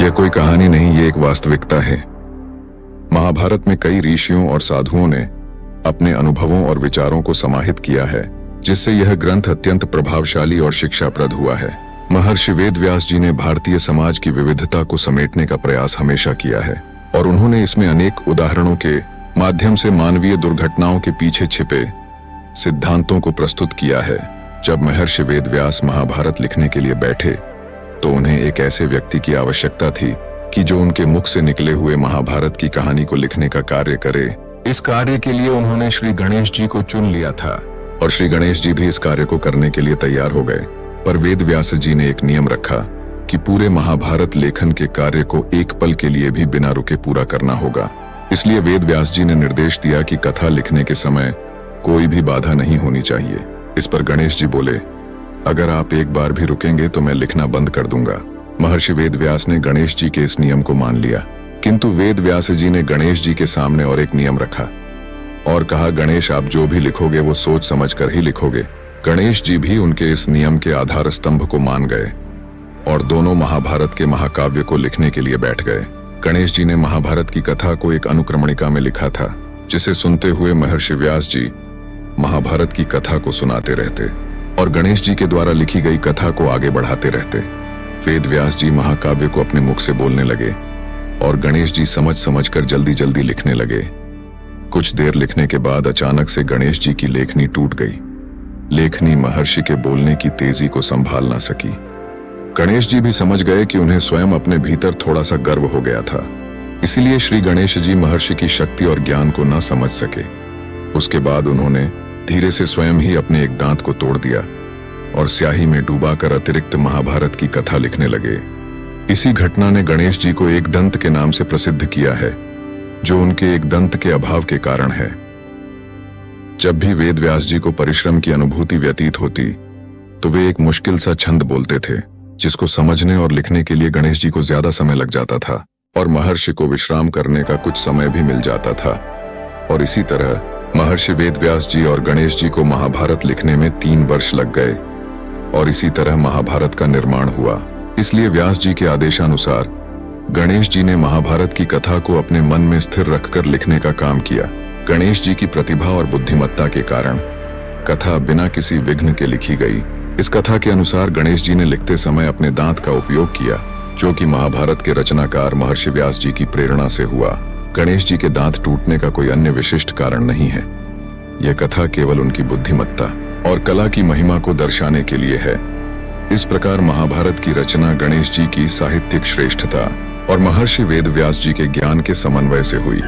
यह कोई कहानी नहीं, ये एक वास्तविकता है। महाभारत में कई ऋषियों और साधुओं ने अपने अनुभवों और विचारों को समाहित किया है, जिससे यह ग्रंथ अत्यंत प्रभावशाली और शिक्षाप्रद हुआ है। महर्षि वेदव्यास जी ने भारतीय समाज की विविधता को समेटने का प्रयास हमेशा किया है और उन्होंने इसमें अनेक उदाहरणों के माध्यम से मानवीय दुर्घटनाओं के पीछे छिपे सिद्धांतों को प्रस्तुत किया है। जब महर्षि वेदव्यास महाभारत लिखने के लिए बैठे तो उन्हें एक ऐसे व्यक्ति की आवश्यकता थी कि जो उनके मुख से निकले हुए महाभारत की कहानी को लिखने का कार्य करे। इस कार्य के लिए उन्होंने श्री गणेश जी को चुन लिया था और श्री गणेश जी भी इस कार्य को करने के लिए तैयार हो गए। पर वेदव्यास जी ने एक नियम रखा कि पूरे महाभारत लेखन के कार्य को एक पल के लिए भी बिना रुके पूरा करना होगा। इसलिए वेदव्यास जी ने निर्देश दिया कि कथा लिखने के समय कोई भी बाधा नहीं होनी चाहिए। इस पर गणेश जी बोले, अगर आप एक बार भी रुकेंगे तो मैं लिखना बंद कर दूंगा। महर्षि वेदव्यास ने गणेश जी के इस नियम को मान लिया, किंतु वेदव्यास जी ने गणेश जी के सामने और एक नियम रखा और कहा, गणेश आप जो भी लिखोगे वो सोच समझ कर ही लिखोगे। गणेश जी भी उनके इस नियम के आधार स्तंभ को मान गए और दोनों महाभारत के महाकाव्य को लिखने के लिए बैठ गए। गणेश जी ने महाभारत की कथा को एक अनुक्रमणिका में लिखा था, जिसे सुनते हुए महर्षि व्यास जी महाभारत की कथा को सुनाते रहते और गणेश जी के द्वारा लिखी गई कथा को आगे बढ़ाते रहते। वेदव्यास जी महाकाव्य को अपने मुख से बोलने लगे और गणेश जी समझ समझ कर जल्दी जल्दी लिखने लगे। कुछ देर लिखने के बाद अचानक से गणेश जी की लेखनी टूट गई। लेखनी महर्षि के बोलने की तेजी को संभाल ना सकी। गणेश जी भी समझ गए कि उन्हें स्वयं अपने भीतर थोड़ा सा गर्व हो गया था, इसीलिए श्री गणेश जी महर्षि की शक्ति और ज्ञान को न समझ सके। उसके बाद उन्होंने धीरे से स्वयं ही अपने एक दांत को तोड़ दिया और स्याही में डूबाकर अतिरिक्त महाभारत की कथा लिखने लगे। इसी घटना ने गणेश जी को एक दंत के नाम से प्रसिद्ध किया है, जो उनके एक दंत के अभाव के कारण है। जब भी वेदव्यास जी को परिश्रम की अनुभूति व्यतीत होती तो वे एक मुश्किल सा छंद बोलते थे, जिसको समझने और लिखने के लिए गणेश जी को ज्यादा समय लग जाता था और महर्षि को विश्राम करने का कुछ समय भी मिल जाता था। और इसी तरह महर्षि वेदव्यास जी और गणेश जी को महाभारत लिखने में 3 वर्ष लग गए और इसी तरह महाभारत का निर्माण हुआ। इसलिए व्यास जी के आदेशानुसार गणेश जी ने महाभारत की कथा को अपने मन में स्थिर रखकर लिखने का काम किया। गणेश जी की प्रतिभा और बुद्धिमत्ता के कारण कथा बिना किसी विघ्न के लिखी गई। इस कथा के अनुसार गणेश जी ने लिखते समय अपने दांत का उपयोग किया, जो कि महाभारत के रचनाकार महर्षि व्यास जी की प्रेरणा से हुआ। गणेश जी के दांत टूटने का कोई अन्य विशिष्ट कारण नहीं है। यह कथा केवल उनकी बुद्धिमत्ता और कला की महिमा को दर्शाने के लिए है। इस प्रकार महाभारत की रचना गणेश जी की साहित्यिक श्रेष्ठता और महर्षि वेदव्यास जी के ज्ञान के समन्वय से हुई।